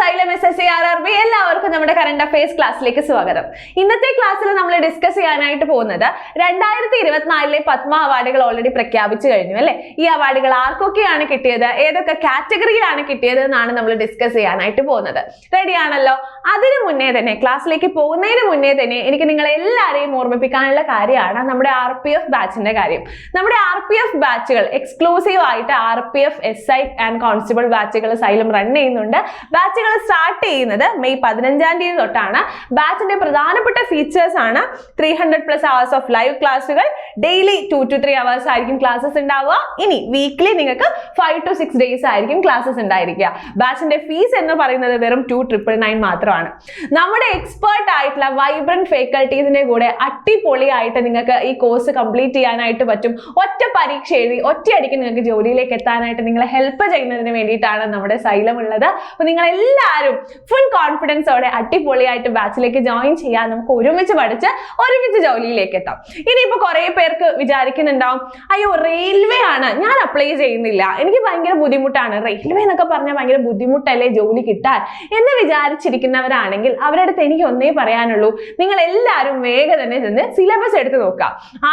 Xylem SSCRRB എല്ലാവർക്കും നമ്മുടെ current affairs ക്ലാസ്സിലേക്ക് സ്വാഗതം. ഇന്നത്തെ ക്ലാസ്സിൽ നമ്മൾ ഡിസ്കസ് ചെയ്യാനായിട്ട് പോകുന്നത് 2024 പത്മ അവാർഡുകൾ ഓൾറെഡി പ്രഖ്യാപിച്ചു കഴിഞ്ഞു അല്ലേ. ഈ അവാർഡുകൾ ആർക്കൊക്കെയാണ് കിട്ടിയത്, ഏതൊക്കെ കാറ്റഗറിയിലാണ് കിട്ടിയത് എന്നാണ് നമ്മൾ ഡിസ്കസ് ചെയ്യാനായിട്ട് പോകുന്നത്. റെഡി ആണല്ലോ? അതിനു മുന്നേ തന്നെ, ക്ലാസ്സിലേക്ക് പോകുന്നതിന് മുന്നേ തന്നെ എനിക്ക് നിങ്ങളെ എല്ലാവരെയും ഓർമ്മിപ്പിക്കാനുള്ള കാര്യമാണ് നമ്മുടെ RPF ബാച്ചിന്റെ കാര്യം. നമ്മുടെ RPF ബാച്ചുകൾ എക്സ്ക്ലൂസീവ് ആയിട്ട് RPF SI ആൻഡ് കോൺസ്റ്റബിൾ ബാച്ചുകൾ സൈലം റൺ ചെയ്യുന്നുണ്ട്. ബാച്ചുകൾ സ്റ്റാർട്ട് ചെയ്യുന്നത് മെയ് 15-ാം തീയതി തൊട്ടാണ്. ബാച്ചിന്റെ പ്രധാനപ്പെട്ട ഫീച്ചേഴ്സ് ആണ് 300+ hours ഓഫ് ലൈവ് ക്ലാസ്സുകൾ, ഡെയിലി 2 to 3 hours ആയിരിക്കും ക്ലാസ്സസ് ഉണ്ടാവുക. ഇനി വീക്ക്ലി നിങ്ങൾക്ക് 5 to 6 days ആയിരിക്കും ക്ലാസ്സസ് ഉണ്ടായിരിക്കുക. ബാച്ചിന്റെ ഫീസ് എന്ന് പറയുന്നത് വെറും 2,999 മാത്രമാണ്. നമ്മുടെ എക്സ്പേർട്ട് ആയിട്ടുള്ള വൈബ്രന്റ് ഫാക്കൽറ്റീസിന്റെ കൂടെ അടിപൊളിയായിട്ട് നിങ്ങൾക്ക് ഈ കോഴ്സ് കംപ്ലീറ്റ് ചെയ്യാനായിട്ട് പറ്റും. ഒറ്റ പരീക്ഷ എഴുതി ഒറ്റയടിക്ക് നിങ്ങൾക്ക് ജോലിയിലേക്ക് എത്താനായിട്ട് നിങ്ങളെ ഹെൽപ്പ് ചെയ്യുന്നതിന് വേണ്ടിയിട്ടാണ് നമ്മുടെ സൈലം ഉള്ളത്. അപ്പൊ നിങ്ങൾ എല്ലാവരും ഫുൾ കോൺഫിഡൻസോടെ അടിപൊളിയായിട്ട് ബാച്ചിലേക്ക് ജോയിൻ ചെയ്യാൻ നമുക്ക് ഒരുമിച്ച് പഠിച്ച് ഒരുമിച്ച് ജോലിയിലേക്ക് എത്താം. ഇനിയിപ്പോ കുറെ പേർക്ക് വിചാരിക്കുന്നുണ്ടാവും, അയ്യോ റെയിൽവേ ആണ്, ഞാൻ അപ്ലൈ ചെയ്യുന്നില്ല, എനിക്ക് ഭയങ്കര ബുദ്ധിമുട്ടാണ്, റെയിൽവേ എന്നൊക്കെ പറഞ്ഞാൽ ഭയങ്കര ബുദ്ധിമുട്ടല്ലേ ജോലി കിട്ടാൻ എന്ന് വിചാരിച്ചിരിക്കുന്നവരാണെങ്കിൽ അവരുടെ അടുത്ത് എനിക്ക് ഒന്നേ പറയാനുള്ളൂ, നിങ്ങൾ എല്ലാവരും വേഗം തന്നെ ചെന്ന് സിലബസ് എടുത്ത് നോക്കുക.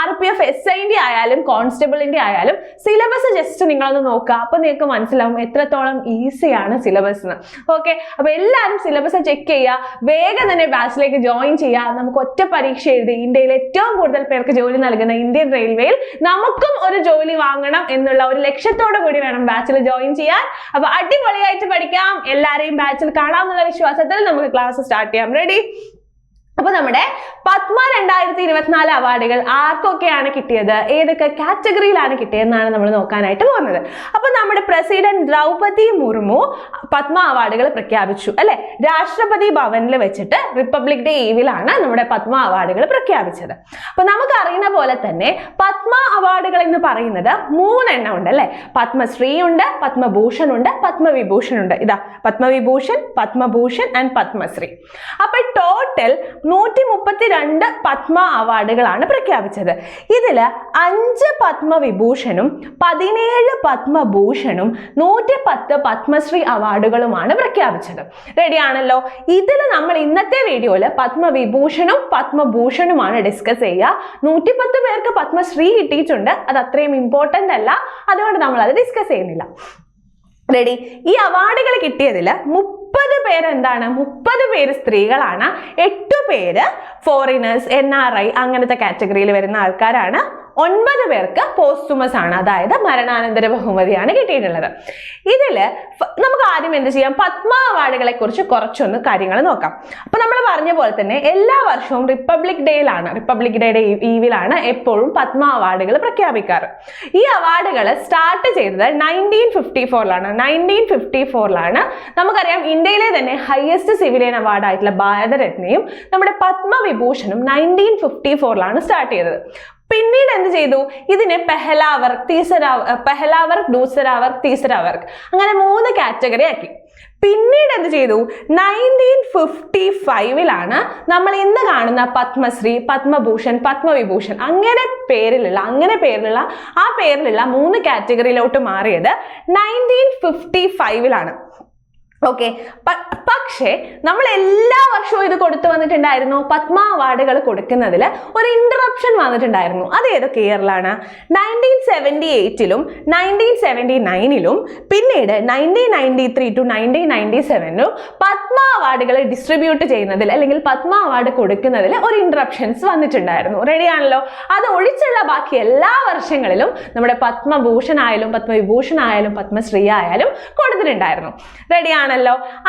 RPF SIന്റെ ആയാലും കോൺസ്റ്റബിളിന്റെ ആയാലും സിലബസ് ജസ്റ്റ് നിങ്ങളൊന്ന് നോക്കുക. അപ്പൊ നിങ്ങൾക്ക് മനസ്സിലാവും എത്രത്തോളം ഈസിയാണ് സിലബസ് എന്ന്. ഓക്കെ, അപ്പൊ എല്ലാവരും സിലബസ് ചെക്ക് ചെയ്യുക, വേഗം തന്നെ ബാച്ചിലേക്ക് ജോയിൻ ചെയ്യുക. നമുക്ക് ഒറ്റ പരീക്ഷ എഴുതി ഇന്ത്യയിൽ ഏറ്റവും കൂടുതൽ പേർക്ക് ജോലി നൽകുന്ന ഇന്ത്യൻ റെയിൽവേയിൽ നമുക്കും ഒരു ജോലി വാങ്ങണം എന്നുള്ള ഒരു ലക്ഷ്യത്തോടു കൂടി വേണം ബാച്ചിൽ ജോയിൻ ചെയ്യാൻ. അപ്പൊ അടിപൊളിയായിട്ട് പഠിക്കാം. എല്ലാവരെയും ബാച്ചിൽ കാണാമെന്നുള്ള വിശ്വാസത്തിൽ നമുക്ക് ക്ലാസ് സ്റ്റാർട്ട് ചെയ്യാം. റെഡി? അപ്പൊ നമ്മുടെ പത്മ 2024 അവാർഡുകൾ ആർക്കൊക്കെയാണ് കിട്ടിയത്, ഏതൊക്കെ കാറ്റഗറിയിലാണ് കിട്ടിയതെന്നാണ് നമ്മൾ നോക്കാനായിട്ട് പോകുന്നത്. അപ്പൊ നമ്മുടെ പ്രസിഡന്റ് ദ്രൗപദി മുർമു പത്മ അവാർഡുകൾ പ്രഖ്യാപിച്ചു അല്ലെ. രാഷ്ട്രപതി ഭവനിൽ വെച്ചിട്ട് റിപ്പബ്ലിക് ഡേ ഈവിലാണ് നമ്മുടെ പത്മ അവാർഡുകൾ പ്രഖ്യാപിച്ചത്. അപ്പൊ നമുക്ക് അറിയുന്ന പോലെ തന്നെ പത്മ അവാർഡുകൾ എന്ന് പറയുന്നത് 3 എണ്ണം ഉണ്ട് അല്ലെ. പത്മശ്രീ ഉണ്ട്, പത്മഭൂഷൺ ഉണ്ട്, പത്മവിഭൂഷൺ ഉണ്ട്. ഇതാ പത്മവിഭൂഷൺ, പത്മഭൂഷൺ ആൻഡ് പത്മശ്രീ. അപ്പൊ ടോട്ടൽ 132 പത്മ അവാർഡുകളാണ് പ്രഖ്യാപിച്ചത്. ഇതില് 5 പത്മവിഭൂഷണും 17 പത്മഭൂഷണും 110 പത്മശ്രീ അവാർഡുകളുമാണ് പ്രഖ്യാപിച്ചത്. റെഡി ആണല്ലോ? ഇതിൽ നമ്മൾ ഇന്നത്തെ വീഡിയോയിൽ പത്മവിഭൂഷണും പത്മഭൂഷണുമാണ് ഡിസ്കസ് ചെയ്യുക. 110 പേർക്ക് പത്മശ്രീ കിട്ടിയിട്ടുണ്ട്. അത് അത്രയും ഇമ്പോർട്ടന്റ് അല്ല, അതുകൊണ്ട് നമ്മൾ അത് ഡിസ്കസ് ചെയ്യുന്നില്ല. റെഡി? ഈ അവാർഡുകൾ കിട്ടിയതിൽ 30 പേര് എന്താണ്, 30 പേര് സ്ത്രീകളാണ്, 8 പേര് ഫോറിനേഴ്സ്, NRI അങ്ങനത്തെ കാറ്റഗറിയിൽ വരുന്ന ആൾക്കാരാണ്, 9 പേർക്ക് പോസ്റ്റുമസ് ആണ്, അതായത് മരണാനന്തര ബഹുമതിയാണ് കിട്ടിയിട്ടുള്ളത്. ഇതില് നമുക്ക് ആദ്യം എന്ത് ചെയ്യാം, പത്മ അവാർഡുകളെ കുറിച്ച് കുറച്ചൊന്ന് കാര്യങ്ങൾ നോക്കാം. അപ്പൊ നമ്മൾ പറഞ്ഞ പോലെ തന്നെ എല്ലാ വർഷവും റിപ്പബ്ലിക് ഡേയുടെ ഈവിലാണ് എപ്പോഴും പത്മ അവാർഡുകൾ പ്രഖ്യാപിക്കാറ്. ഈ അവാർഡുകൾ സ്റ്റാർട്ട് ചെയ്തത് 1954ലാണ്. 1954ലാണ് നമുക്കറിയാം ഇന്ത്യയിലെ തന്നെ ഹയസ്റ്റ് സിവിലിയൻ അവാർഡ് ആയിട്ടുള്ള ഭാരതരത്നയും നമ്മുടെ പത്മവിഭൂഷണും 1954ലാണ് സ്റ്റാർട്ട് ചെയ്തത്. പിന്നീട് എന്ത് ചെയ്തു, ഇതിനെ പെഹലാ വർഗ്, ദൂസരാ വർഗ്, തീസരാ വർഗ് അങ്ങനെ 3 കാറ്റഗറി ആക്കി. പിന്നീട് എന്ത് ചെയ്തു, 1955ലാണ് നമ്മൾ ഇന്ന് കാണുന്ന പത്മശ്രീ, പത്മഭൂഷൺ, പത്മവിഭൂഷൺ അങ്ങനെ പേരിലുള്ള ആ പേരിലുള്ള 3 കാറ്റഗറിയിലോട്ട് മാറിയത് 1955ലാണ്. ഓക്കെ, പക്ഷേ നമ്മൾ എല്ലാ വർഷവും ഇത് കൊടുത്തു വന്നിട്ടുണ്ടായിരുന്നു. പത്മ അവാർഡുകൾ കൊടുക്കുന്നതിൽ ഒരു ഇന്ററപ്ഷൻ വന്നിട്ടുണ്ടായിരുന്നു. അത് ഏതൊക്കെ ഇയറിലാണ്? 1978ലും 1979ലും പിന്നീട് 1993 to 1997ലും പത്മ അവാർഡുകൾ ഡിസ്ട്രിബ്യൂട്ട് ചെയ്യുന്നതിൽ അല്ലെങ്കിൽ പത്മ അവാർഡ് കൊടുക്കുന്നതിൽ ഒരു ഇന്ററപ്ഷൻസ് വന്നിട്ടുണ്ടായിരുന്നു. റെഡി ആണല്ലോ? അത് ഒഴിച്ചുള്ള ബാക്കി എല്ലാ വർഷങ്ങളിലും നമ്മുടെ പത്മഭൂഷൺ ആയാലും പത്മവിഭൂഷൺ ആയാലും പത്മശ്രീ ആയാലും കൊടുത്തിട്ടുണ്ടായിരുന്നു. റെഡി ആണല്ലോ?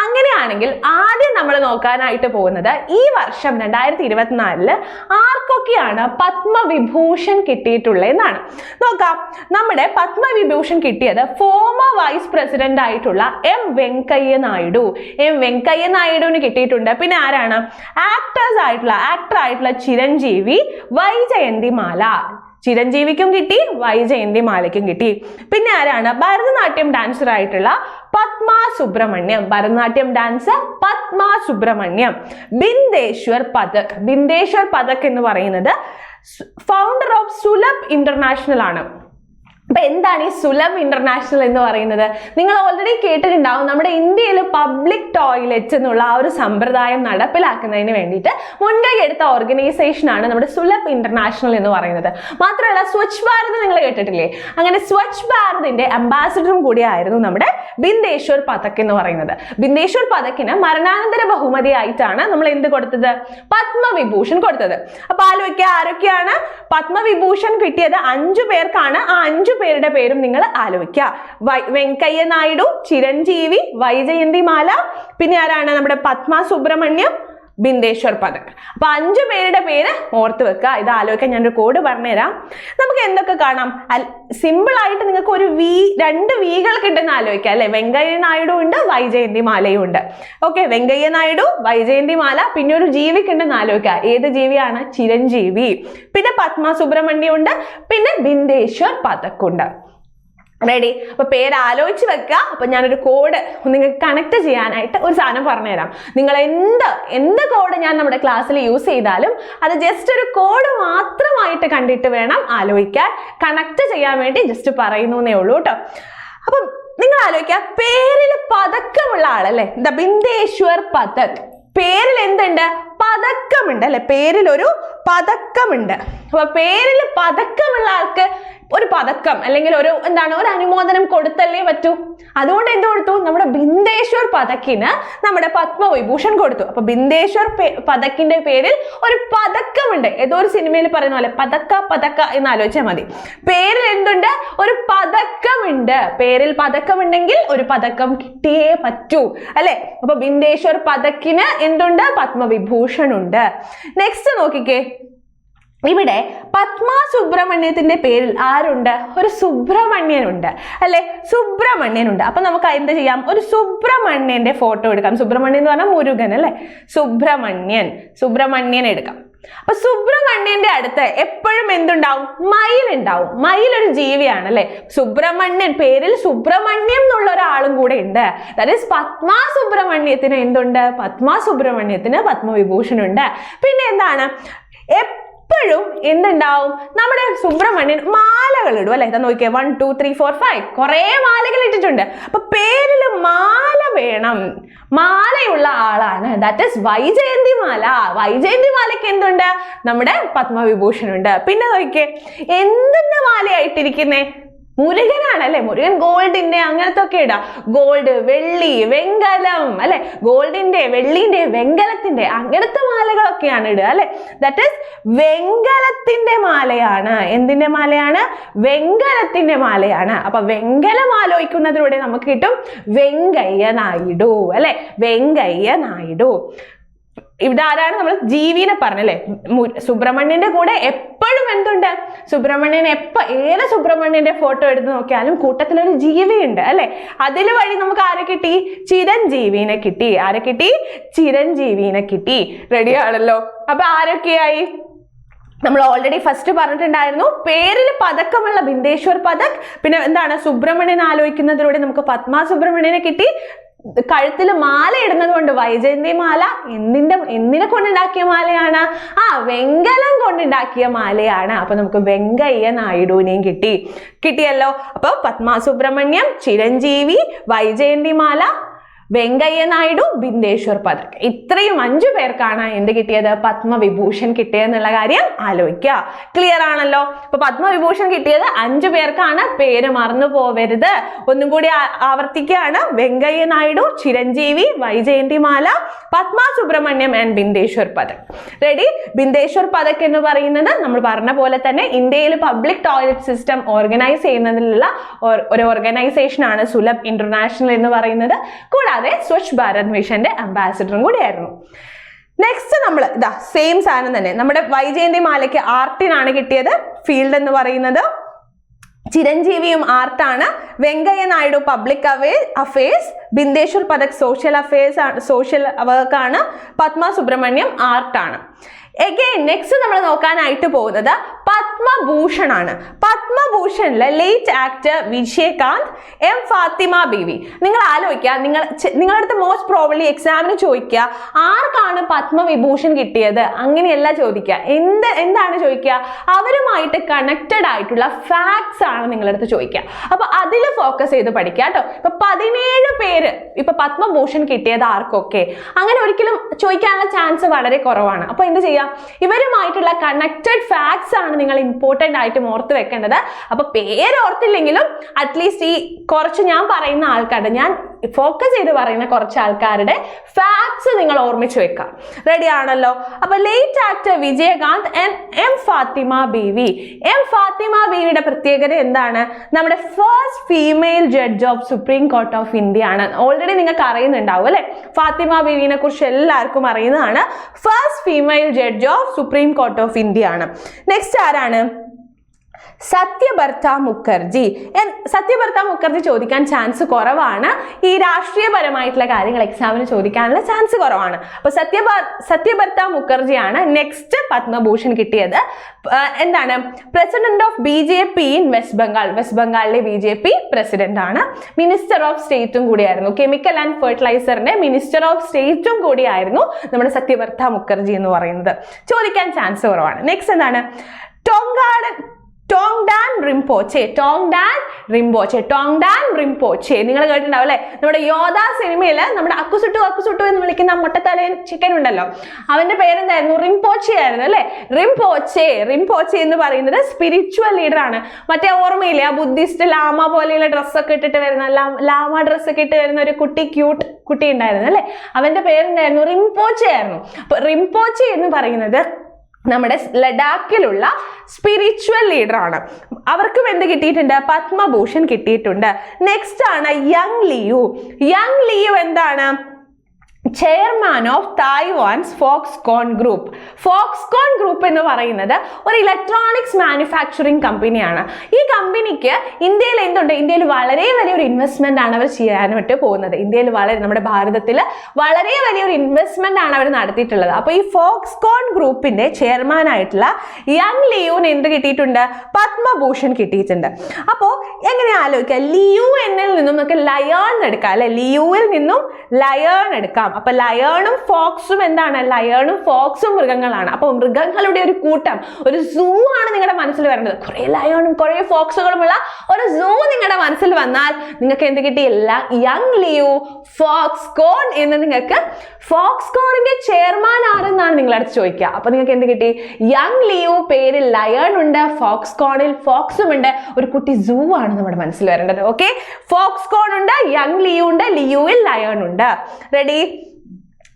അങ്ങനെയാണെങ്കിൽ ആദ്യം നമ്മൾ നോക്കാനായിട്ട് പോകുന്നത് ഈ വർഷം 2024 ആർക്കൊക്കെയാണ് പത്മവിഭൂഷൺ കിട്ടിയിട്ടുള്ളത് എന്നാണ്. നോക്കാം. നമ്മുടെ പത്മവിഭൂഷൺ കിട്ടിയത് ഫോമർ വൈസ് പ്രസിഡന്റ് ആയിട്ടുള്ള M. വെങ്കയ്യ നായിഡുവിന് കിട്ടിയിട്ടുണ്ട്. പിന്നെ ആരാണ്? ആക്ടർ ആയിട്ടുള്ള ചിരഞ്ജീവി, വൈജയന്തിമാല. ചിരഞ്ജീവിക്കും കിട്ടി, വൈജയന്തിമാലയ്ക്കും കിട്ടി. പിന്നെ ആരാണ്? ഭരതനാട്യം ഡാൻസർ ആയിട്ടുള്ള പത്മ സുബ്രഹ്മണ്യം. ഭരതനാട്യം ഡാൻസർ പത്മ സുബ്രഹ്മണ്യം. ബിന്ദേശ്വർ പതക് എന്ന് പറയുന്നത് ഫൗണ്ടർ ഓഫ് സുലഭ് ഇന്റർനാഷണൽ ആണ്. അപ്പൊ എന്താണ് ഈ സുലഭ് ഇന്റർനാഷണൽ എന്ന് പറയുന്നത്? നിങ്ങൾ ഓൾറെഡി കേട്ടിട്ടുണ്ടാവും, നമ്മുടെ ഇന്ത്യയിൽ പബ്ലിക് ടോയ്ലറ്റ്സ് എന്നുള്ള ആ ഒരു സമ്പ്രദായം നടപ്പിലാക്കുന്നതിന് വേണ്ടിയിട്ട് മുൻകൈ എടുത്ത ഓർഗനൈസേഷൻ ആണ് നമ്മുടെ സുലഭ് ഇന്റർനാഷണൽ എന്ന് പറയുന്നത്. മാത്രമല്ല സ്വച്ഛ് ഭാരത് നിങ്ങൾ കേട്ടിട്ടില്ലേ? അങ്ങനെ സ്വച്ഛ് ഭാരതിന്റെ അംബാസിഡറും കൂടിയായിരുന്നു നമ്മുടെ ബിന്ദേശ്വർ പഥക് എന്ന് പറയുന്നത്. ബിന്ദേശ്വർ പഥക്കിന് മരണാനന്തര ബഹുമതിയായിട്ടാണ് നമ്മൾ എന്ത് കൊടുത്തത്? പത്മവിഭൂഷൺ കൊടുത്തത്. അപ്പൊ ആലോചിക്കുക, ആരൊക്കെയാണ് പത്മവിഭൂഷൺ കിട്ടിയത്? 5 പേർക്കാണ്. ആ 5 പേരുടെ പേരും നിങ്ങൾ ആലോചിക്കുക. വെങ്കയ്യ നായിഡു, ചിരഞ്ജീവി, വൈജയന്തിമാല, പിന്നെ ആരാണ്? നമ്മുടെ പത്മ സുബ്രഹ്മണ്യം, ബിന്ദേശ്വർ പഥക്. അപ്പൊ 5 പേരുടെ പേര് ഓർത്ത് വെക്കുക. ഇത് ആലോചിക്കാൻ ഞാനൊരു കോഡ് പറഞ്ഞുതരാം. നമുക്ക് എന്തൊക്കെ കാണാം? സിമ്പിൾ ആയിട്ട് നിങ്ങൾക്ക് ഒരു 2 വികൾ കിട്ടുന്ന ആലോചിക്കാം അല്ലെ? വെങ്കയ്യ നായിഡു ഉണ്ട്, വൈജയന്തിമാലയും ഉണ്ട്. ഓക്കെ, വെങ്കയ്യ നായിഡു, വൈജയന്തിമാല, പിന്നെ ഒരു ജീവിക്ക് ഉണ്ടെന്ന് ആലോചിക്കുക. ഏത് ജീവിയാണ്? ചിരഞ്ജീവി. പിന്നെ പത്മ സുബ്രഹ്മണ്യം ഉണ്ട്, പിന്നെ ബിന്ദേശ്വർ പഥക് ഉണ്ട്. റെഡി? അപ്പൊ പേര് ആലോചിച്ച് വെക്കുക. അപ്പൊ ഞാനൊരു കോഡ് നിങ്ങൾക്ക് കണക്ട് ചെയ്യാനായിട്ട് ഒരു സാധനം പറഞ്ഞുതരാം. നിങ്ങൾ എന്ത് കോഡ് ഞാൻ നമ്മുടെ ക്ലാസ്സിൽ യൂസ് ചെയ്താലും അത് ജസ്റ്റ് ഒരു കോഡ് മാത്രമായിട്ട് കണ്ടിട്ട് വേണം ആലോചിക്കാൻ. കണക്ട് ചെയ്യാൻ വേണ്ടി ജസ്റ്റ് പറയുന്നേ ഉള്ളൂ കേട്ടോ. അപ്പം നിങ്ങൾ ആലോചിക്കുക, പേരിൽ പതക്കമുള്ള ആളല്ലേ? ദ ബിന്ദേശ്വർ പഥക്. പേരിൽ എന്തുണ്ട്? പതക്കമുണ്ട് അല്ലെ? പേരിൽ ഒരു പതക്കമുണ്ട്. അപ്പൊ പേരിൽ പതക്കമുള്ള ആൾക്ക് ഒരു പതക്കം അല്ലെങ്കിൽ ഒരു അനുമോദനം കൊടുത്തല്ലേ പറ്റൂ. അതുകൊണ്ട് എന്ത് കൊടുത്തു? നമ്മുടെ ബിന്ദേശ്വർ പഥക്കിന് നമ്മുടെ പത്മവിഭൂഷൺ കൊടുത്തു. അപ്പൊ ബിന്ദേശ്വർ പഥക്കിന്റെ പേരിൽ ഒരു പതക്കമുണ്ട്. ഏതോ ഒരു സിനിമയിൽ പറയുന്ന പോലെ പതക്ക എന്ന് ആലോചിച്ചാൽ മതി. പേരിൽ എന്തുണ്ട്? ഒരു പതക്കമുണ്ട്. പേരിൽ പതക്കമുണ്ടെങ്കിൽ ഒരു പതക്കം കിട്ടിയേ പറ്റൂ അല്ലെ? അപ്പൊ ബിന്ദേശ്വർ പഥക്കിന് എന്തുണ്ട്? പത്മവിഭൂഷൺ ഉണ്ട്. നെക്സ്റ്റ് നോക്കിക്കേ, ഇവിടെ പത്മ സുബ്രഹ്മണ്യത്തിന്റെ പേരിൽ ആരുണ്ട്? ഒരു സുബ്രഹ്മണ്യനുണ്ട് അല്ലെ? സുബ്രഹ്മണ്യനുണ്ട്. അപ്പൊ നമുക്ക് എന്ത് ചെയ്യാം? ഒരു സുബ്രഹ്മണ്യന്റെ ഫോട്ടോ എടുക്കാം. സുബ്രഹ്മണ്യൻ എന്ന് പറഞ്ഞാൽ മുരുകൻ അല്ലെ? സുബ്രഹ്മണ്യൻ എടുക്കാം. അപ്പൊ സുബ്രഹ്മണ്യന്റെ അടുത്ത് എപ്പോഴും എന്തുണ്ടാവും? മയിൽ ഉണ്ടാവും. മയിൽ ഒരു ജീവിയാണ് അല്ലെ? സുബ്രഹ്മണ്യൻ, പേരിൽ സുബ്രഹ്മണ്യം എന്നുള്ള ഒരാളും കൂടെ ഉണ്ട്. ദാറ്റ് ഈസ് പത്മ സുബ്രഹ്മണ്യത്തിന് എന്തുണ്ട്? പത്മ സുബ്രഹ്മണ്യത്തിന് പത്മവിഭൂഷൺ ഉണ്ട്. പിന്നെ എന്താണ്? എപ്പോഴും എന്തുണ്ടാവും? നമ്മുടെ സുബ്രഹ്മണ്യൻ മാലകൾ ഇടും അല്ലെ? ഇതാ നോക്കിയേ, 1 2 3 4 5 കുറെ മാലകൾ ഇട്ടിട്ടുണ്ട്. അപ്പൊ പേരിൽ മാല വേണം. മാലയുള്ള ആളാണ്. That is Vyjayanthimala. വൈജയന്തിമാലയ്ക്ക് എന്തുണ്ട്? നമ്മുടെ പത്മവിഭൂഷൺ ഉണ്ട്. പിന്നെ നോക്കിയേ, എന്തിന്റെ മാലയായിട്ടിരിക്കുന്നേ? മുരുകനാണ് അല്ലെ? മുരുകൻ ഗോൾഡിന്റെ അങ്ങനത്തെ ഒക്കെ ഇടാം. ഗോൾഡ്, വെള്ളി, വെങ്കലം അല്ലെ? ഗോൾഡിന്റെ, വെള്ളിന്റെ, വെങ്കലത്തിന്റെ അങ്ങനത്തെ മാലകളൊക്കെയാണ് ഇടുക അല്ലെ? ദാറ്റ് ഈസ് വെങ്കലത്തിന്റെ മാലയാണ്. എന്തിന്റെ മാലയാണ്? വെങ്കലത്തിന്റെ മാലയാണ്. അപ്പൊ വെങ്കലം ആലോചിക്കുന്നതിലൂടെ നമുക്ക് കിട്ടും വെങ്കയ്യ നായിഡു അല്ലെ? വെങ്കയ്യ നായിഡു. ഇവിടെ ആരാണ്? നമ്മൾ ജീവിനെ പറഞ്ഞല്ലേ? സുബ്രഹ്മണ്യന്റെ കൂടെ എപ്പോഴും എന്തുണ്ട്? സുബ്രഹ്മണ്യൻ ഏത് സുബ്രഹ്മണ്യന്റെ ഫോട്ടോ എടുത്ത് നോക്കിയാലും കൂട്ടത്തിലൊരു ജീവിയുണ്ട് അല്ലെ? അതിൽ വഴി നമുക്ക് ആരെ കിട്ടി? ചിരഞ്ജീവിനെ കിട്ടി. ആരെ കിട്ടി? ചിരഞ്ജീവിനെ കിട്ടി. റെഡി ആണല്ലോ? അപ്പൊ ആരൊക്കെയായി? നമ്മൾ ഓൾറെഡി ഫസ്റ്റ് പറഞ്ഞിട്ടുണ്ടായിരുന്നു, പേരിൽ പതക്കമുള്ള ബിന്ദേശ്വർ പഥക്. പിന്നെ എന്താണ്? സുബ്രഹ്മണ്യൻ ആലോചിക്കുന്നതിലൂടെ നമുക്ക് പത്മ സുബ്രഹ്മണ്യനെ കിട്ടി. കഴുത്തിൽ മാല ഇടുന്നത് കൊണ്ട് വൈജയന്തിമാല. എന്തിനെ കൊണ്ടുണ്ടാക്കിയ മാലയാണ്? വെങ്കലം കൊണ്ടുണ്ടാക്കിയ മാലയാണ്. അപ്പൊ നമുക്ക് വെങ്കയ്യ നായിഡുവിനെയും കിട്ടിയല്ലോ. അപ്പൊ പത്മ സുബ്രഹ്മണ്യം, ചിരഞ്ജീവി, വൈജയന്തിമാല, വെങ്കയ്യ നായിഡു, ബിന്ദേശ്വർ പഥക്. ഇത്രയും 5 പേർക്കാണ് എന്ത് കിട്ടിയത്? പത്മവിഭൂഷൺ കിട്ടിയെന്നുള്ള കാര്യം ആലോചിക്കുക. ക്ലിയർ ആണല്ലോ? അപ്പൊ പത്മവിഭൂഷൺ കിട്ടിയത് 5 പേർക്കാണ്. പേര് മറന്നു പോവരുത്. ഒന്നും കൂടി ആവർത്തിക്കുകയാണ്. വെങ്കയ്യ നായിഡു, ചിരഞ്ജീവി, വൈജയന്തിമാല, പത്മ സുബ്രഹ്മണ്യം ആൻഡ് ബിന്ദേശ്വർ പഥക്. റെഡി? ബിന്ദേശ്വർ പഥക് എന്ന് പറയുന്നത് നമ്മൾ പറഞ്ഞ പോലെ തന്നെ ഇന്ത്യയിൽ പബ്ലിക് ടോയ്ലറ്റ് സിസ്റ്റം ഓർഗനൈസ് ചെയ്യുന്നതിലുള്ള ഒരു ഓർഗനൈസേഷൻ ആണ് സുലഭ് ഇന്റർനാഷണൽ എന്ന് പറയുന്നത്. കൂടാതെ സ്വച്ഛ് ഭാരത് മിഷന്റെ അംബാസിഡറും കൂടിയായിരുന്നു. നെക്സ്റ്റ് നമ്മൾ സെയിം സാധനം തന്നെ. നമ്മുടെ വൈജയന്തിമാലയ്ക്ക് ആർട്ടിനാണ് കിട്ടിയത്, ഫീൽഡ് എന്ന് പറയുന്നത്. ചിരഞ്ജീവിയും ആർട്ടാണ്. Venkaiah Naidu public affairs. Bindeshwar Pathak social വർക്കാണ്. പത്മ സുബ്രഹ്മണ്യം ആർട്ടാണ്. Again, next നമ്മൾ നോക്കാനായിട്ട് പോകുന്നത് പത്മഭൂഷൺ ആണ്. പത്മഭൂഷണിലെ late actor Vijayakanth, M Fathima Beevi. നിങ്ങൾ ആലോചിക്കുക, നിങ്ങളുടെ അടുത്ത് മോസ്റ്റ് പ്രോബബ്ലി എക്സാമിന് ചോദിക്കുക ആർക്കാണ് പത്മവിഭൂഷൺ കിട്ടിയത്, അങ്ങനെയല്ല ചോദിക്കുക. എന്താണ് ചോദിക്കുക? അവരുമായിട്ട് കണക്റ്റഡ് ആയിട്ടുള്ള ഫാക്ട്സ് ആണ് നിങ്ങളുടെ അടുത്ത് ചോദിക്കുക. അപ്പൊ അതിൽ ഫോക്കസ് ചെയ്ത് പഠിക്കുക കേട്ടോ. ഇപ്പൊ 17 പേര് ഇപ്പൊ പത്മഭൂഷൺ കിട്ടിയത് ആർക്കൊക്കെ, അങ്ങനെ ഒരിക്കലും ചോദിക്കാനുള്ള ചാൻസ് വളരെ കുറവാണ്. അപ്പൊ എന്ത് ചെയ്യാം, ഇവരുമായിട്ടുള്ള കണക്റ്റഡ് ഫാക്ട്സ് ആണ് നിങ്ങൾ ഇമ്പോർട്ടന്റ് ആയിട്ട് ഓർത്ത് വെക്കേണ്ടത്. അപ്പൊ പേര് ഓർത്തില്ലെങ്കിലും അറ്റ്ലീസ്റ്റ് ഈ കുറച്ച് ഞാൻ പറയുന്ന ആൾക്കാരുടെ, ഞാൻ ഫോക്കസ് ചെയ്ത് പറയുന്ന കുറച്ച് ആൾക്കാരുടെ ഫാക്ട്സ് നിങ്ങൾ ഓർമ്മിച്ച് വെക്കാം. റെഡി ആണല്ലോ? അപ്പൊ late actor Vijayakanth and M Fathima Beevi. M Fathima ബീവിയുടെ പ്രത്യേകത എന്താണ്? നമ്മുടെ first female judge of Supreme Court of India ആണ്. ഓൾറെഡി നിങ്ങൾക്ക് അറിയുന്നുണ്ടാവും അല്ലെ, ഫാത്തിമ ബീവിനെ കുറിച്ച് എല്ലാവർക്കും അറിയുന്നതാണ്. First female judge of Supreme Court of India ആണ്. നെക്സ്റ്റ് ആരാണ്? സത്യഭർത്ത മുഖർജി. സത്യഭർത്ത മുഖർജി ചോദിക്കാൻ ചാൻസ് കുറവാണ്. ഈ രാഷ്ട്രീയപരമായിട്ടുള്ള കാര്യങ്ങൾ എക്സാമിന് ചോദിക്കാനുള്ള ചാൻസ് കുറവാണ്. അപ്പൊ സത്യഭർത്ത മുഖർജിയാണ് നെക്സ്റ്റ് പത്മഭൂഷൺ കിട്ടിയത്. എന്താണ്? President of BJP in west Bengal. West ബംഗാളിലെ BJP പ്രസിഡന്റ് ആണ്. മിനിസ്റ്റർ ഓഫ് സ്റ്റേറ്റും കൂടിയായിരുന്നു. കെമിക്കൽ ആൻഡ് ഫെർട്ടിലൈസറിന്റെ മിനിസ്റ്റർ ഓഫ് സ്റ്റേറ്റും കൂടിയായിരുന്നു നമ്മുടെ സത്യഭർത്ത മുഖർജി എന്ന് പറയുന്നത്. ചോദിക്കാൻ ചാൻസ് കുറവാണ്. നെക്സ്റ്റ് എന്താണ്? ടോങ്ഡാൻ റിംപോച്ചെ. നിങ്ങൾ കേട്ടിട്ടുണ്ടാവും അല്ലെ, നമ്മുടെ യോധ സിനിമയിൽ നമ്മുടെ അക്കുസുട്ടു എന്ന് വിളിക്കുന്ന മുട്ടത്തലയൻ ചിക്കൻ ഉണ്ടല്ലോ, അവന്റെ പേരെന്തായിരുന്നു? റിംപോച്ചെ ആയിരുന്നു അല്ലെ. റിംപോച്ചെ എന്ന് പറയുന്നത് സ്പിരിച്വൽ ലീഡർ ആണ്. മറ്റേ ഓർമ്മയില്ലേ, ആ ബുദ്ധിസ്റ്റ് ലാമ പോലെയുള്ള ഡ്രസ്സൊക്കെ ഇട്ടിട്ട് വരുന്ന, ലാമ ഡ്രസ്സൊക്കെ ഇട്ട് വരുന്ന ഒരു കുട്ടി ഉണ്ടായിരുന്നു അല്ലെ, അവന്റെ പേരെന്തായിരുന്നു? റിംപോച്ചെ ആയിരുന്നു. അപ്പൊ റിംപോച്ചെ എന്ന് പറയുന്നത് നമ്മുടെ ലഡാക്കിലുള്ള സ്പിരിച്വൽ ലീഡർ ആണ്. അവർക്കും എന്ത് കിട്ടിയിട്ടുണ്ട്? പത്മഭൂഷൺ കിട്ടിയിട്ടുണ്ട്. നെക്സ്റ്റ് ആണ് യങ് ലിയു എന്താണ്? ചെയർമാൻ ഓഫ് തായ്വാൻസ് ഫോക്സ്കോൺ ഗ്രൂപ്പ് എന്ന് പറയുന്നത് ഒരു ഇലക്ട്രോണിക്സ് മാനുഫാക്ചറിങ് കമ്പനിയാണ്. ഈ കമ്പനിക്ക് ഇന്ത്യയിൽ എന്തുണ്ട്? ഇന്ത്യയിൽ വളരെ വലിയൊരു ഇൻവെസ്റ്റ്മെന്റ് ആണ് അവർ ചെയ്യാനായിട്ട് പോകുന്നത്. നമ്മുടെ ഭാരതത്തിൽ വളരെ വലിയൊരു ഇൻവെസ്റ്റ്മെന്റ് ആണ് അവർ നടത്തിയിട്ടുള്ളത്. അപ്പൊ ഈ ഫോക്സ്കോൺ ഗ്രൂപ്പിന്റെ ചെയർമാൻ ആയിട്ടുള്ള യങ് ലിയുവിന് എന്ത് കിട്ടിയിട്ടുണ്ട്? പത്മഭൂഷൺ കിട്ടിയിട്ടുണ്ട്. അപ്പോ എങ്ങനെ ആലോചിക്കുക, ലിയു എന്നിൽ നിന്നും നമുക്ക് ലയൺ എടുക്കാം അല്ലെ, ലിയുവിൽ നിന്നും ലയൺ എടുക്കാം. അപ്പൊ ലയണും ഫോക്സും എന്താണ്? ലയണും ഫോക്സും മൃഗങ്ങളാണ്. അപ്പൊ മൃഗങ്ങളുടെ ഒരു കൂട്ടം, ഒരു സൂ ആണ് നിങ്ങളുടെ മനസ്സിൽ വരേണ്ടത്. കുറെ ലയണും കുറെ ഫോക്സുകളുമുള്ള ഒരു സൂ നിങ്ങളുടെ മനസ്സിൽ വന്നാൽ നിങ്ങൾക്ക് എന്ത് കിട്ടി? യങ് ലിയു ഫോക്സ്കോൺ എന്ന്. നിങ്ങൾക്ക് ഫോക്സ്കോണിന്റെ ചെയർമാൻ ആരെന്നാണ് നിങ്ങളടുത്ത് ചോദിക്കുക. അപ്പൊ നിങ്ങൾക്ക് എന്ത് കിട്ടി? യങ് ലിയു, പേരിൽ ലയൺ ഉണ്ട്, ഫോക്സ്കോണിൽ ഫോക്സും ഉണ്ട്, ഒരു കുട്ടി സൂ ആണ് നമ്മുടെ മനസ്സിൽ വരേണ്ടത്. ഓക്കെ, ഫോക്സ്കോൺ ഉണ്ട്, യങ് ലിയു ഉണ്ട്, ലിയുവിൽ ലയൺ ഉണ്ട്. റെഡി?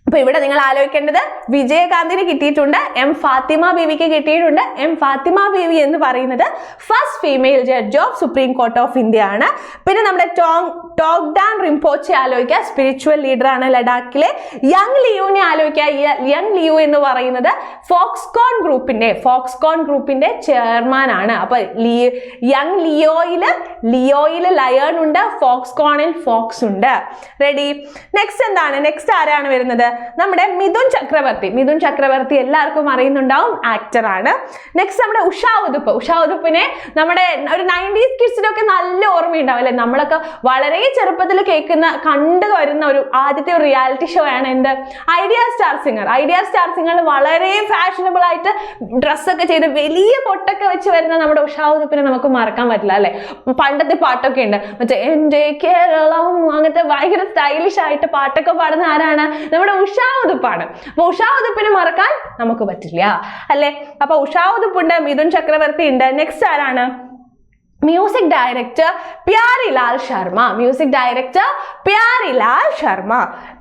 അപ്പൊ ഇവിടെ നിങ്ങൾ ആലോചിക്കേണ്ടത് വിജയകാന്തിന് കിട്ടിയിട്ടുണ്ട്, എം ഫാത്തിമ ബീവിക്ക് കിട്ടിയിട്ടുണ്ട്. എം ഫാത്തിമ ബീവി എന്ന് പറയുന്നത് first female judge of Supreme Court of India ആണ്. പിന്നെ നമ്മുടെ ടോങ്ഡാൻ റിംപോച്ചെ ആലോചിക്കുക, സ്പിരിച്വൽ ലീഡർ ആണ് ലഡാക്കിലെ. യങ് ലിയുവിനെ ആലോചിക്കുക. യങ് ലിയു എന്ന് പറയുന്നത് ഫോക്സ്കോൺ ഗ്രൂപ്പിന്റെ ചെയർമാൻ ആണ്. അപ്പൊ യങ് ലിയോയില് ലയൺ ഉണ്ട്, ഫോക്സ്കോണിൽ ഫോക്സ് ഉണ്ട്. റെഡി? നെക്സ്റ്റ് എന്താണ്? നെക്സ്റ്റ് ആരാണ് വരുന്നത്? നമ്മുടെ മിഥുൻ ചക്രവർത്തി എല്ലാവർക്കും അറിയുന്നുണ്ടാവും, ആക്ടർ ആണ്. നെക്സ്റ്റ് നമ്മുടെ ഉഷാവുദുപ്പിനെ നമ്മുടെ ഒരു 90s കിഡ്സിനൊക്കെ നല്ല ഓർമ്മയുണ്ടാവും അല്ലെ. നമ്മളൊക്കെ വളരെ ചെറുപ്പത്തിൽ കണ്ടു വരുന്ന ആദ്യത്തെ ഒരു റിയാലിറ്റി ഷോ ആണ് എന്ത്? Idea star singer. വളരെ ഫാഷനബിൾ ആയിട്ട് ഡ്രസ്സൊക്കെ ചെയ്ത് വലിയ പൊട്ടൊക്കെ വെച്ച് വരുന്ന നമ്മുടെ ഉഷാവുദുപ്പിനെ നമുക്ക് മറക്കാൻ പറ്റില്ല അല്ലെ. പണ്ടത്തെ പാട്ടൊക്കെ ഉണ്ട്, മറ്റേ എന്റെ കേരളം, അങ്ങനത്തെ ഭയങ്കര സ്റ്റൈലിഷ് ആയിട്ട് പാട്ടൊക്കെ പാടുന്ന ആരാണ്? നമ്മുടെ ഉഷാവുദുപ്പാണ്. അപ്പൊ ഉഷാവുദുപ്പിനെ മറക്കാൻ നമുക്ക് പറ്റില്ല അല്ലെ. അപ്പൊ ഉഷാവുദുപ്പുണ്ട്, മിഥുൻ ചക്രവർത്തി ഉണ്ട്. നെക്സ്റ്റ് ആരാണ്? Music director Pyarilal Sharma.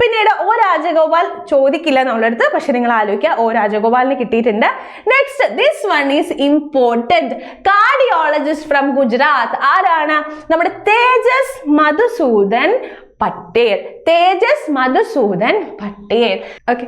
പിന്നീട് ഒ രാജഗോപാൽ ചോദിക്കില്ല നമ്മളടുത്ത്, പക്ഷെ നിങ്ങൾ ആലോചിക്കുക, ഒ രാജഗോപാലിന് കിട്ടിയിട്ടുണ്ട്. Next, this one is important, cardiologist from Gujarat. ആരാണ്? നമ്മുടെ തേജസ് മധുസൂദൻ പട്ടേൽ. ഓക്കെ,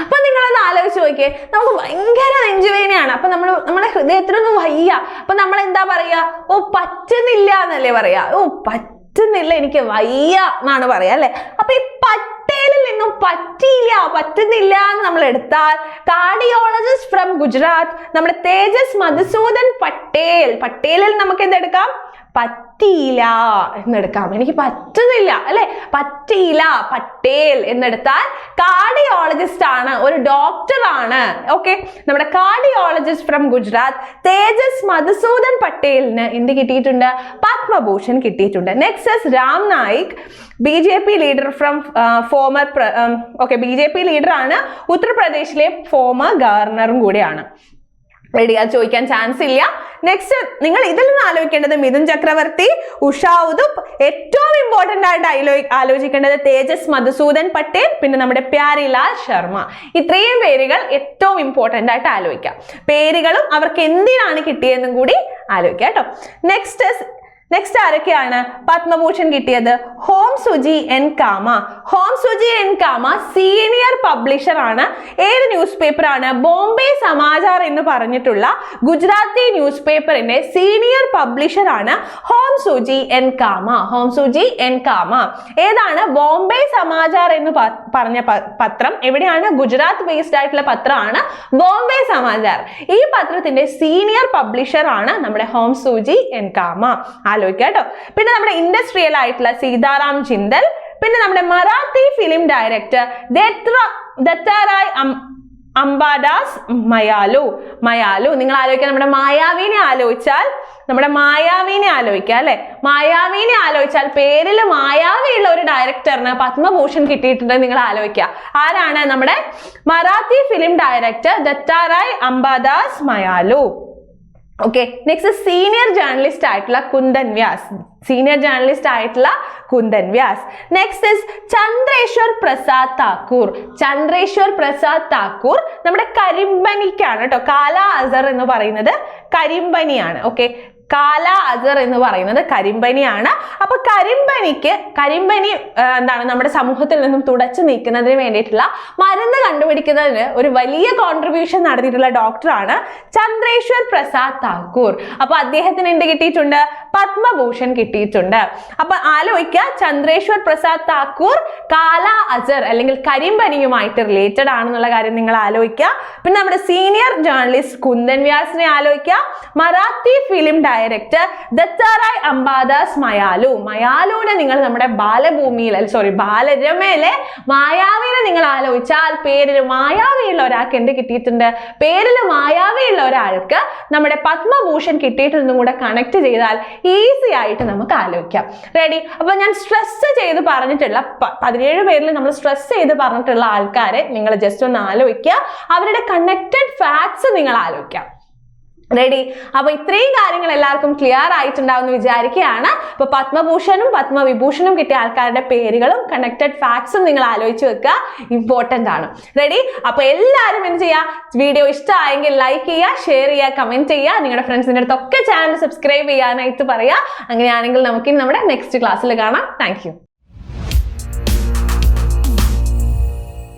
അപ്പൊ നിങ്ങളൊന്ന് ആലോചിച്ച് നോക്കിയേ, നമുക്ക് ഭയങ്കര നെഞ്ചുവേദനയാണ്. അപ്പൊ നമ്മുടെ ഹൃദയത്തിനൊന്നും വയ്യ. അപ്പൊ നമ്മൾ എന്താ പറയാ? ഓ പറ്റുന്നില്ല എന്നല്ലേ പറയാ. ഓ പറ്റുന്നില്ല, എനിക്ക് വയ്യ എന്നാണ് പറയാ അല്ലെ. അപ്പൊ ഈ പട്ടേലിൽ പറയുന്നു പറ്റിയില്ല, പറ്റുന്നില്ല എന്ന് നമ്മൾ എടുത്താൽ കാർഡിയോളജിസ്റ്റ് ഫ്രം ഗുജറാത്ത് നമ്മുടെ തേജസ് മധുസൂദൻ പട്ടേലിൽ നമുക്ക് എന്തെടുക്കാം? പറ്റിയില്ല എന്നെടുക്കാം. എനിക്ക് പറ്റുന്നില്ല അല്ലെ, പറ്റിയില്ല പട്ടേൽ എന്നെടുത്താൽ കാർഡിയോളജിസ്റ്റ് ആണ്, ഒരു ഡോക്ടർ ആണ്. ഓക്കെ, നമ്മുടെ കാർഡിയോളജിസ്റ്റ് ഫ്രം ഗുജറാത്ത് തേജസ് മധുസൂദൻ പട്ടേലിന് എന്ത് കിട്ടിയിട്ടുണ്ട്? പത്മഭൂഷൺ കിട്ടിയിട്ടുണ്ട്. Next Ram Naik, BJP leader from former BJP leader ആണ്, ഉത്തർപ്രദേശിലെ ഫോമർ ഗവർണറും കൂടിയാണ്. റെഡി? അത് ചോദിക്കാൻ ചാൻസ് ഇല്ല. നെക്സ്റ്റ് നിങ്ങൾ ഇതിൽ നിന്ന് ആലോചിക്കേണ്ടത് മിഥുൻ ചക്രവർത്തി, ഉഷാ ഉദുപ്പ്, ഏറ്റവും ഇമ്പോർട്ടന്റ് ആയിട്ട് ആലോചിക്കേണ്ടത് തേജസ് മധുസൂദൻ പട്ടേൽ, പിന്നെ നമ്മുടെ പ്യാരിലാൽ ശർമ്മ. ഇത്രയും പേരുകൾ ഏറ്റവും ഇമ്പോർട്ടന്റ് ആയിട്ട് ആലോചിക്കാം. പേരുകളും അവർക്ക് എന്തിനാണ് കിട്ടിയതെന്നും കൂടി ആലോചിക്കാം കേട്ടോ. നെക്സ്റ്റ് ആരൊക്കെയാണ് പത്മഭൂഷൺ കിട്ടിയത്? ഹോം സുജി എൻ കാമ. ഹോം സുജി എൻ കാമ സീനിയർ പബ്ലിഷർ ആണ്. ഏത് ന്യൂസ് പേപ്പർ ആണ്? ബോംബെ സമാചാർ എന്ന് പറഞ്ഞിട്ടുള്ള ഗുജറാത്തി ന്യൂസ് പേപ്പറിന്റെ സീനിയർ പബ്ലിഷർ ആണ് ഹോം സുജി എൻ കാമ. ഹോം സുജി എൻ കാമ ഏതാണ്? ബോംബെ സമാചാർ എന്ന് പറഞ്ഞ പത്രം എവിടെയാണ്? ഗുജറാത്ത് ബേസ്ഡ് ആയിട്ടുള്ള പത്രമാണ് ബോംബെ സമാചാർ. ഈ പത്രത്തിന്റെ സീനിയർ പബ്ലിഷർ ആണ് നമ്മുടെ ഹോം സുജി എൻ കാമ. ആലോചിക്കാട്ടോ. പിന്നെ നമ്മുടെ ഇൻഡസ്ട്രിയൽ ആയിട്ടുള്ള സീതാറാം ജിന്ദൽ, പിന്നെ നമ്മുടെ മറാത്തി ഫിലിം ഡയറക്ടർ ദത്താറായ് അംബാദാസ് മയാലു. നിങ്ങൾ ആലോചിക്കുക, നമ്മുടെ മായാവിനെ ആലോചിക്കാം അല്ലെ. മായാവിനെ ആലോചിച്ചാൽ പേരിൽ മായാവിയുള്ള ഒരു ഡയറക്ടറിന് പത്മഭൂഷൺ കിട്ടിയിട്ടുണ്ടെന്ന് നിങ്ങൾ ആലോചിക്കുക. ആരാണ്? നമ്മുടെ Marathi film director Dattatray Ambadas Mayalu. Okay, next senior journalist ആയിട്ടുള്ള കുന്ദൻ വ്യാസ്. നെക്സ്റ്റ് ഇസ് ചന്ദ്രേശ്വർ പ്രസാദ് താക്കൂർ നമ്മുടെ കരിമ്പനിക്കാണ് കേട്ടോ. കാല അസർ എന്ന് പറയുന്നത് കരിമ്പനിയാണ്. ഓക്കെ, കാല അസർ എന്ന് പറയുന്നത് കരിമ്പനിയാണ്. അപ്പൊ കരിമ്പനി എന്താണ് നമ്മുടെ സമൂഹത്തിൽ നിന്നും തുടച്ചു നീക്കുന്നതിന് വേണ്ടിയിട്ടുള്ള മരുന്ന് കണ്ടുപിടിക്കുന്നതിന് ഒരു വലിയ കോൺട്രിബ്യൂഷൻ നടത്തിയിട്ടുള്ള ഡോക്ടറാണ് ചന്ദ്രേശ്വർ പ്രസാദ് താക്കൂർ. അപ്പൊ അദ്ദേഹത്തിന് എന്ത് കിട്ടിയിട്ടുണ്ട്? പത്മഭൂഷൺ കിട്ടിയിട്ടുണ്ട്. അപ്പൊ ആലോചിക്കുക, ചന്ദ്രേശ്വർ പ്രസാദ് താക്കൂർ കാല അസർ അല്ലെങ്കിൽ കരിമ്പനിയുമായിട്ട് റിലേറ്റഡ് ആണെന്നുള്ള കാര്യം നിങ്ങൾ ആലോചിക്കുക. പിന്നെ നമ്മുടെ സീനിയർ ജേർണലിസ്റ്റ് കുന്ദൻ വ്യാസിനെ ആലോചിക്കുക. മറാത്തി ഫിലിം ഡയറക്ടർ ദത്താറായ് അംബാദാസ് മയാലുവിനെ നിങ്ങൾ നമ്മുടെ ബാലരമയിലെ മായാവിനെ നിങ്ങൾ ആലോചിച്ചാൽ പേരിൽ മായാവിയുള്ള ഒരാൾക്ക് എന്ത് കിട്ടിയിട്ടുണ്ട്? പേരിൽ മായാവിയുള്ള ഒരാൾക്ക് നമ്മുടെ പത്മഭൂഷൺ കിട്ടിയിട്ടുണ്ടെന്നും കൂടെ കണക്ട് ചെയ്താൽ ഈസി ആയിട്ട് നമുക്ക് ആലോചിക്കാം. റെഡി? അപ്പൊ ഞാൻ സ്ട്രെസ് ചെയ്ത് പറഞ്ഞിട്ടുള്ള 17 പേരിൽ നമ്മൾ സ്ട്രെസ് ചെയ്ത് പറഞ്ഞിട്ടുള്ള ആൾക്കാരെ നിങ്ങൾ ജസ്റ്റ് ഒന്ന് ആലോചിക്കുക. അവരുടെ കണക്റ്റഡ് ഫാക്ട്സ് നിങ്ങൾ ആലോചിക്കാം. റെഡി? അപ്പൊ ഇത്രയും കാര്യങ്ങൾ എല്ലാവർക്കും ക്ലിയർ ആയിട്ടുണ്ടാവുമെന്ന് വിചാരിക്കുകയാണ്. അപ്പൊ പത്മഭൂഷണും പത്മവിഭൂഷണും കിട്ടിയ ആൾക്കാരുടെ പേരുകളും കണക്റ്റഡ് ഫാക്ട്സും നിങ്ങൾ ആലോചിച്ച് വെക്കുക, ഇമ്പോർട്ടന്റ് ആണ്. റെഡി? അപ്പൊ എല്ലാവരും എന്ത് ചെയ്യുക? വീഡിയോ ഇഷ്ടമായെങ്കിൽ ലൈക്ക് ചെയ്യുക, ഷെയർ ചെയ്യുക, കമന്റ് ചെയ്യുക, നിങ്ങളുടെ ഫ്രണ്ട്സിന്റെ അടുത്തൊക്കെ ചാനൽ സബ്സ്ക്രൈബ് ചെയ്യാനായിട്ട് പറയുക. അങ്ങനെയാണെങ്കിൽ നമുക്ക് നമ്മുടെ നെക്സ്റ്റ് ക്ലാസ്സിൽ കാണാം. Thank you.